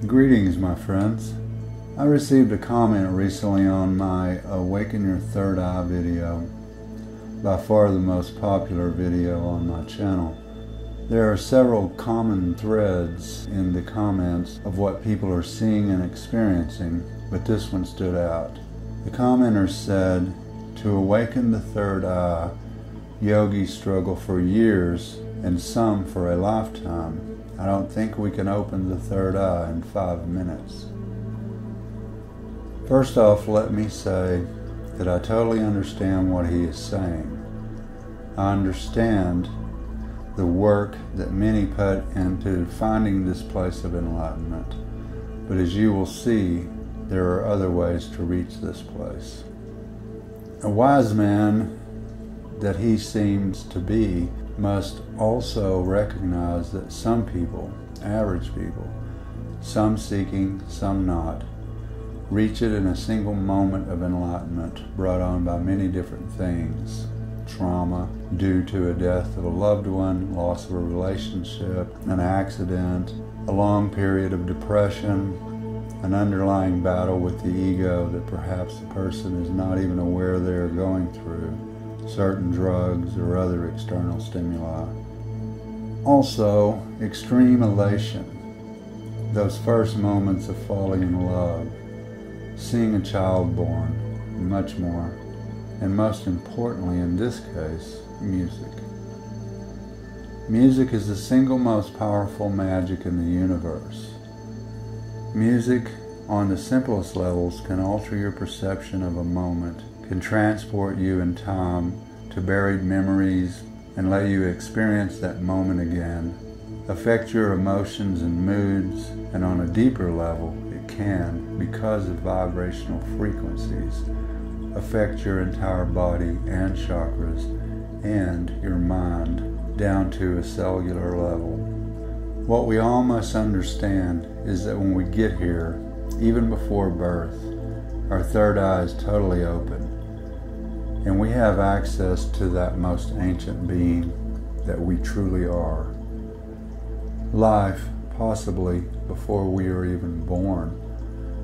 Greetings, my friends. I received a comment recently on my Awaken Your Third Eye video, by far the most popular video on my channel. There are several common threads in the comments of what people are seeing and experiencing, but this one stood out. The commenter said, "To awaken the third eye, yogis struggle for years and some for a lifetime. I don't think we can open the third eye in 5 minutes." First off, let me say that I totally understand what he is saying. I understand the work that many put into finding this place of enlightenment. But as you will see, there are other ways to reach this place. A wise man that he seems to be must also recognize that some people, average people, some seeking, some not, reach it in a single moment of enlightenment brought on by many different things. Trauma due to a death of a loved one, loss of a relationship, an accident, a long period of depression, an underlying battle with the ego that perhaps the person is not even aware they are going through, certain drugs or other external stimuli. Also, extreme elation, those first moments of falling in love, seeing a child born, and much more, and most importantly in this case, music. Music is the single most powerful magic in the universe. Music, on the simplest levels, can alter your perception of a moment, can transport you in time to buried memories and let you experience that moment again, affect your emotions and moods, and on a deeper level, it can, because of vibrational frequencies, affect your entire body and chakras and your mind down to a cellular level. What we all must understand is that when we get here, even before birth, our third eye is totally open, and we have access to that most ancient being that we truly are. Life, possibly before we are even born,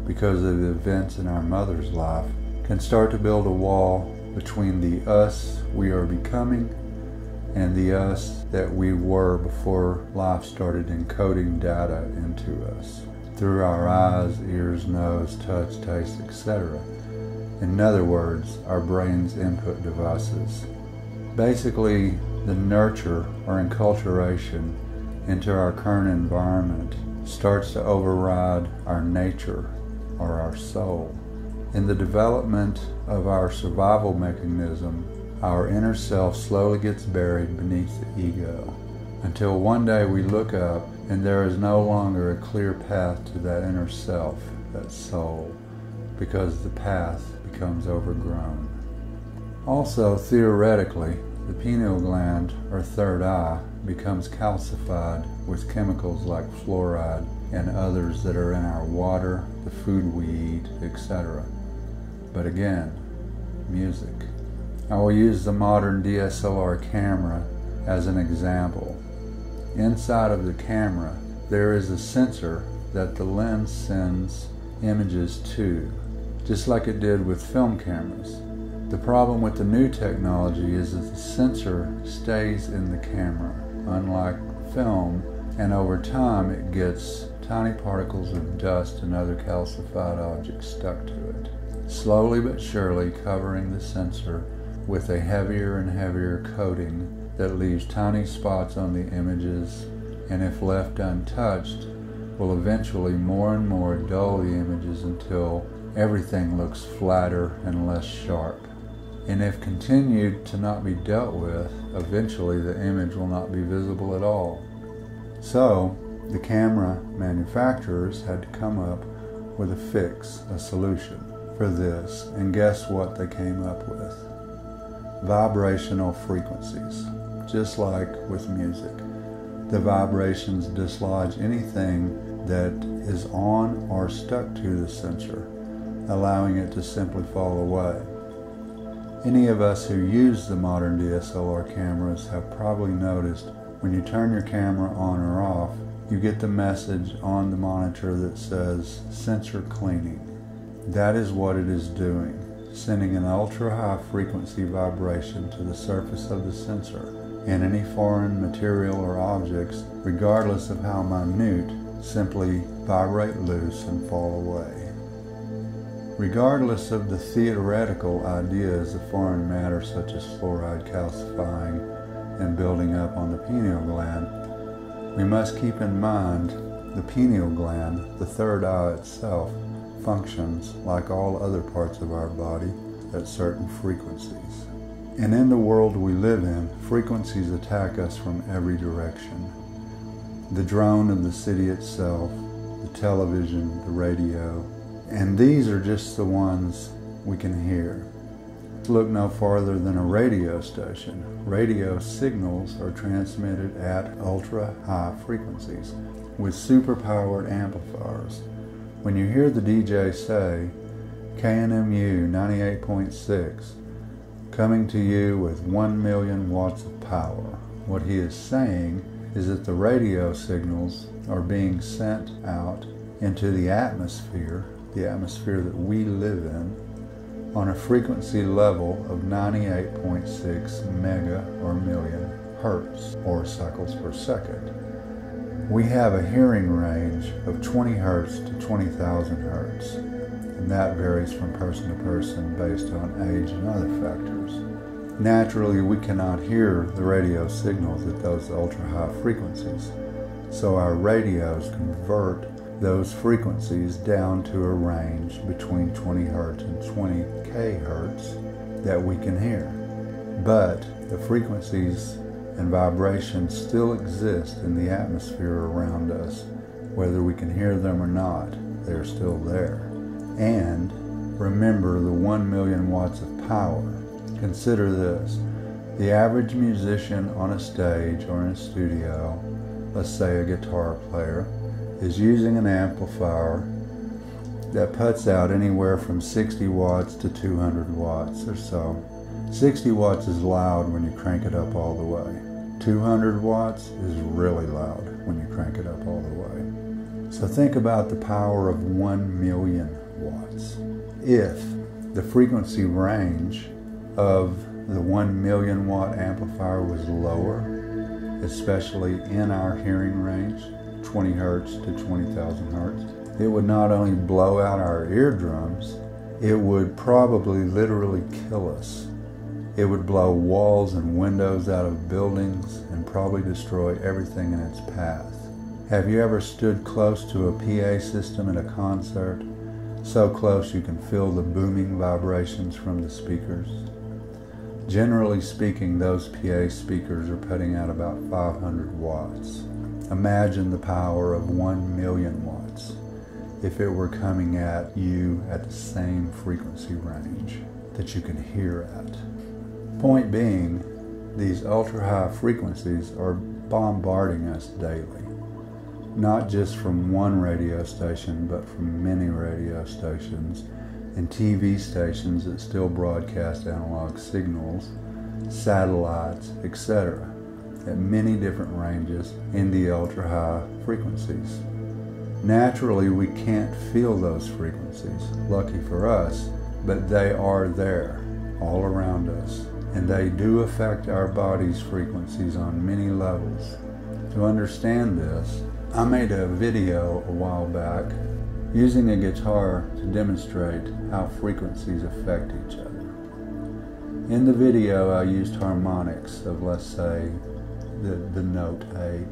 because of the events in our mother's life, can start to build a wall between the us we are becoming and the us that we were before life started encoding data into us through our eyes, ears, nose, touch, taste, etc. In other words, our brain's input devices. Basically, the nurture or enculturation into our current environment starts to override our nature or our soul. In the development of our survival mechanism, our inner self slowly gets buried beneath the ego, until one day we look up and there is no longer a clear path to that inner self, that soul, because the path becomes overgrown. Also, theoretically, the pineal gland, or third eye, becomes calcified with chemicals like fluoride and others that are in our water, the food we eat, etc. But again, music. I will use the modern DSLR camera as an example. Inside of the camera, there is a sensor that the lens sends images to, just like it did with film cameras. The problem with the new technology is that the sensor stays in the camera, unlike film, and over time it gets tiny particles of dust and other calcified objects stuck to it, slowly but surely covering the sensor with a heavier and heavier coating that leaves tiny spots on the images, and if left untouched, will eventually more and more dull the images until everything looks flatter and less sharp. And if continued to not be dealt with, eventually the image will not be visible at all. So, the camera manufacturers had to come up with a fix, a solution for this, and guess what they came up with? Vibrational frequencies. Just like with music, the vibrations dislodge anything that is on or stuck to the sensor, allowing it to simply fall away. Any of us who use the modern DSLR cameras have probably noticed when you turn your camera on or off, you get the message on the monitor that says sensor cleaning. That is what it is doing, sending an ultra-high frequency vibration to the surface of the sensor, and any foreign material or objects, regardless of how minute, simply vibrate loose and fall away. Regardless of the theoretical ideas of foreign matter such as fluoride calcifying and building up on the pineal gland, we must keep in mind the pineal gland, the third eye itself, functions like all other parts of our body at certain frequencies. And in the world we live in, frequencies attack us from every direction. The drone of the city itself, the television, the radio, and these are just the ones we can hear. Look no farther than a radio station. Radio signals are transmitted at ultra-high frequencies with super-powered amplifiers. When you hear the DJ say, KNMU 98.6, coming to you with 1 million watts of power, what he is saying is that the radio signals are being sent out into the atmosphere that we live in, on a frequency level of 98.6 mega or million hertz, or cycles per second. We have a hearing range of 20 hertz to 20,000 hertz, and that varies from person to person based on age and other factors. Naturally, we cannot hear the radio signals at those ultra-high frequencies, so our radios convert those frequencies down to a range between 20 hertz and 20 kHz that we can hear. But the frequencies and vibrations still exist in the atmosphere around us. Whether we can hear them or not, they're still there. And remember the 1 million watts of power. Consider this. The average musician on a stage or in a studio, let's say a guitar player, is using an amplifier that puts out anywhere from 60 watts to 200 watts or so. 60 watts is loud when you crank it up all the way. 200 watts is really loud when you crank it up all the way. So think about the power of 1 million watts. If the frequency range of the 1 million watt amplifier was lower, especially in our hearing range, 20 hertz to 20,000 hertz, it would not only blow out our eardrums, it would probably literally kill us. It would blow walls and windows out of buildings and probably destroy everything in its path. Have you ever stood close to a PA system at a concert? So close you can feel the booming vibrations from the speakers? Generally speaking, those PA speakers are putting out about 500 watts. Imagine the power of 1 million watts if it were coming at you at the same frequency range that you can hear at. Point being, these ultra-high frequencies are bombarding us daily, not just from one radio station, but from many radio stations and TV stations that still broadcast analog signals, satellites, etc., at many different ranges in the ultra-high frequencies. Naturally, we can't feel those frequencies, lucky for us, but they are there, all around us, and they do affect our body's frequencies on many levels. To understand this, I made a video a while back using a guitar to demonstrate how frequencies affect each other. In the video, I used harmonics of, let's say, the note A,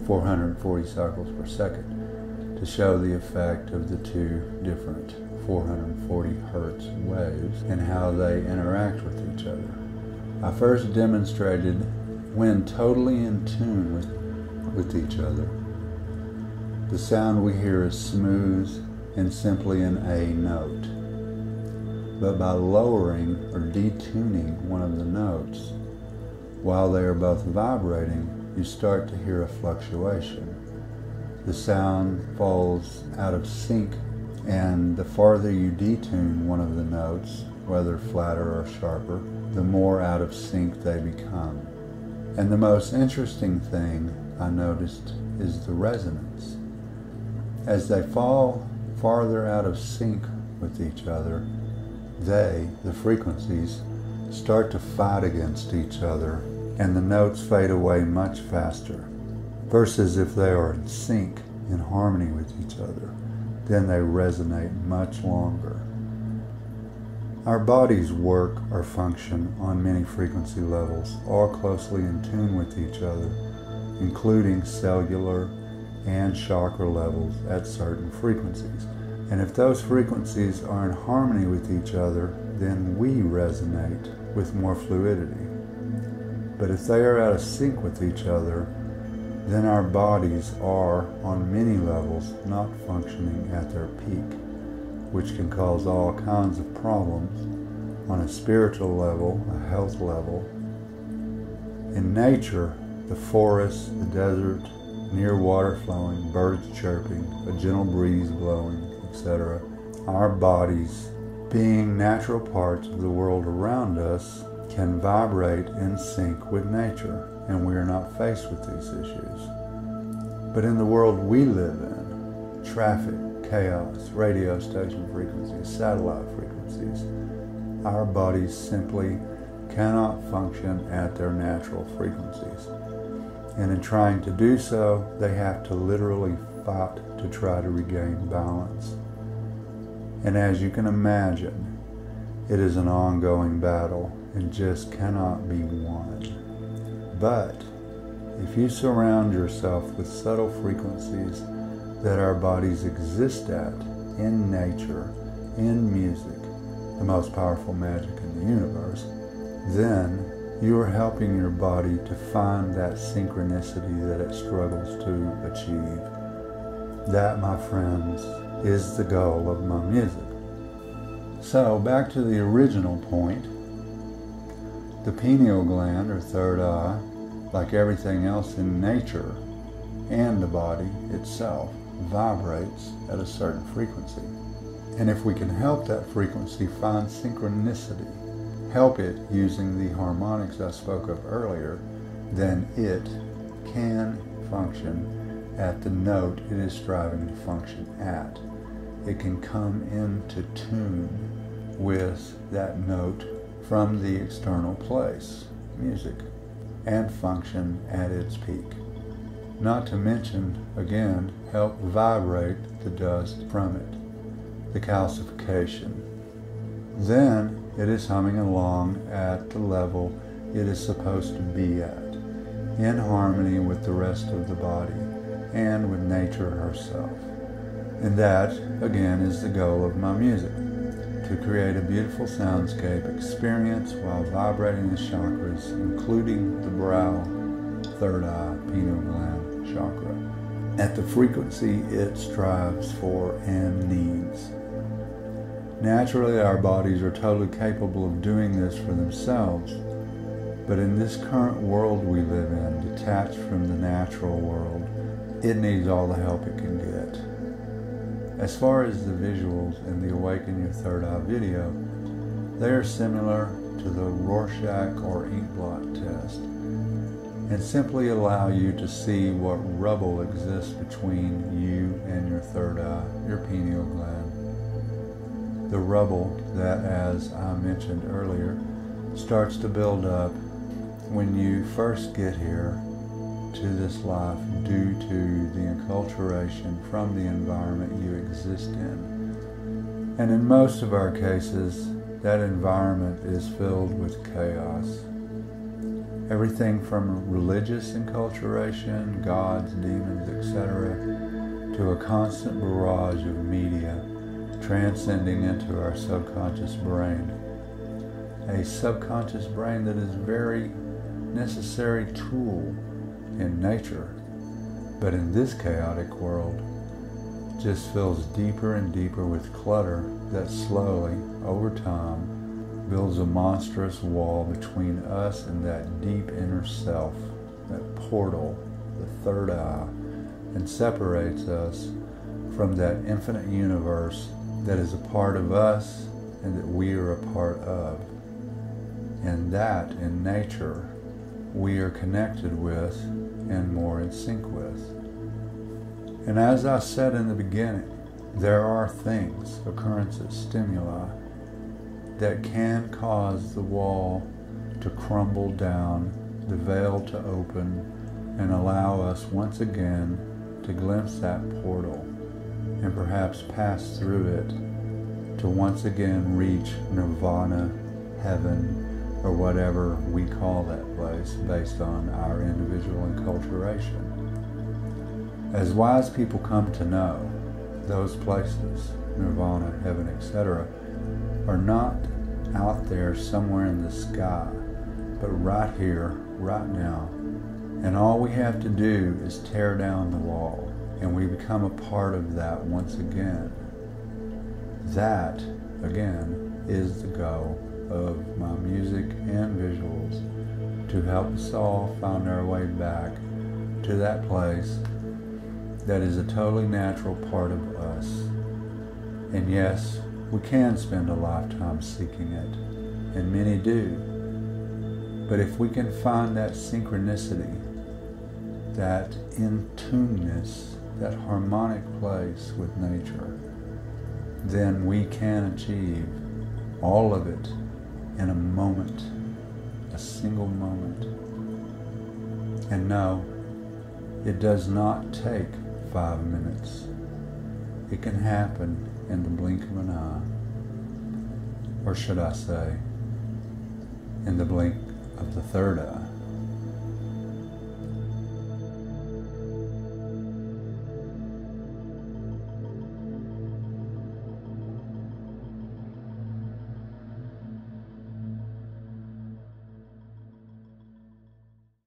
440 cycles per second, to show the effect of the two different 440 hertz waves and how they interact with each other. I first demonstrated when totally in tune with each other. The sound we hear is smooth and simply an A note. But by lowering or detuning one of the notes, while they are both vibrating, you start to hear a fluctuation. The sound falls out of sync, and the farther you detune one of the notes, whether flatter or sharper, the more out of sync they become. And the most interesting thing I noticed is the resonance. As they fall farther out of sync with each other, the frequencies, start to fight against each other, and the notes fade away much faster. Versus if they are in sync, in harmony with each other, then they resonate much longer. Our bodies work or function on many frequency levels, all closely in tune with each other, including cellular and chakra levels at certain frequencies. And if those frequencies are in harmony with each other, then we resonate with more fluidity. But if they are out of sync with each other, then our bodies are, on many levels, not functioning at their peak, which can cause all kinds of problems on a spiritual level, a health level. In nature, the forest, the desert, near water flowing, birds chirping, a gentle breeze blowing, etc., our bodies, being natural parts of the world around us, can vibrate in sync with nature, and we are not faced with these issues. But in the world we live in, traffic, chaos, radio station frequencies, satellite frequencies, our bodies simply cannot function at their natural frequencies. And in trying to do so, they have to literally fight to try to regain balance. And as you can imagine, it is an ongoing battle and just cannot be won. But if you surround yourself with subtle frequencies that our bodies exist at in nature, in music, the most powerful magic in the universe, then you are helping your body to find that synchronicity that it struggles to achieve. That, my friends, is the goal of my music. So, back to the original point, the pineal gland, or third eye, like everything else in nature and the body itself, vibrates at a certain frequency. And if we can help that frequency find synchronicity, help it using the harmonics I spoke of earlier, then it can function at the note it is striving to function at. It can come into tune with that note from the external place, music, and function at its peak. Not to mention, again, help vibrate the dust from it, the calcification. Then it is humming along at the level it is supposed to be at, in harmony with the rest of the body and with nature herself. And that, again, is the goal of my music, to create a beautiful soundscape experience while vibrating the chakras, including the brow, third eye, pineal gland, chakra, at the frequency it strives for and needs. Naturally, our bodies are totally capable of doing this for themselves, but in this current world we live in, detached from the natural world, it needs all the help it can get. As far as the visuals in the Awaken Your Third Eye video, they are similar to the Rorschach or inkblot test, and simply allow you to see what rubble exists between you and your third eye, your pineal gland. The rubble that, as I mentioned earlier, starts to build up when you first get here to this life due to the enculturation from the environment you exist in. And in most of our cases, that environment is filled with chaos. Everything from religious enculturation, gods, demons, etc., to a constant barrage of media transcending into our subconscious brain. A subconscious brain that is a very necessary tool in nature, but in this chaotic world just fills deeper and deeper with clutter that slowly, over time, builds a monstrous wall between us and that deep inner self, that portal, the third eye, and separates us from that infinite universe that is a part of us and that we are a part of. And that, in nature, we are connected with and more in sync with. And as I said in the beginning, there are things, occurrences, stimuli, that can cause the wall to crumble down, the veil to open, and allow us once again to glimpse that portal and perhaps pass through it to once again reach nirvana, heaven, or whatever we call that place based on our individual enculturation. As wise people come to know, those places, nirvana, heaven, etc., are not out there somewhere in the sky, but right here, right now. And all we have to do is tear down the wall, and we become a part of that once again. That, again, is the goal of my music and visuals, to help us all find our way back to that place that is a totally natural part of us. And yes, we can spend a lifetime seeking it, and many do. But if we can find that synchronicity, that in-tuneness, that harmonic place with nature, then we can achieve all of it in a moment, a single moment. And no, it does not take 5 minutes. It can happen in the blink of an eye, or should I say, in the blink of the third eye.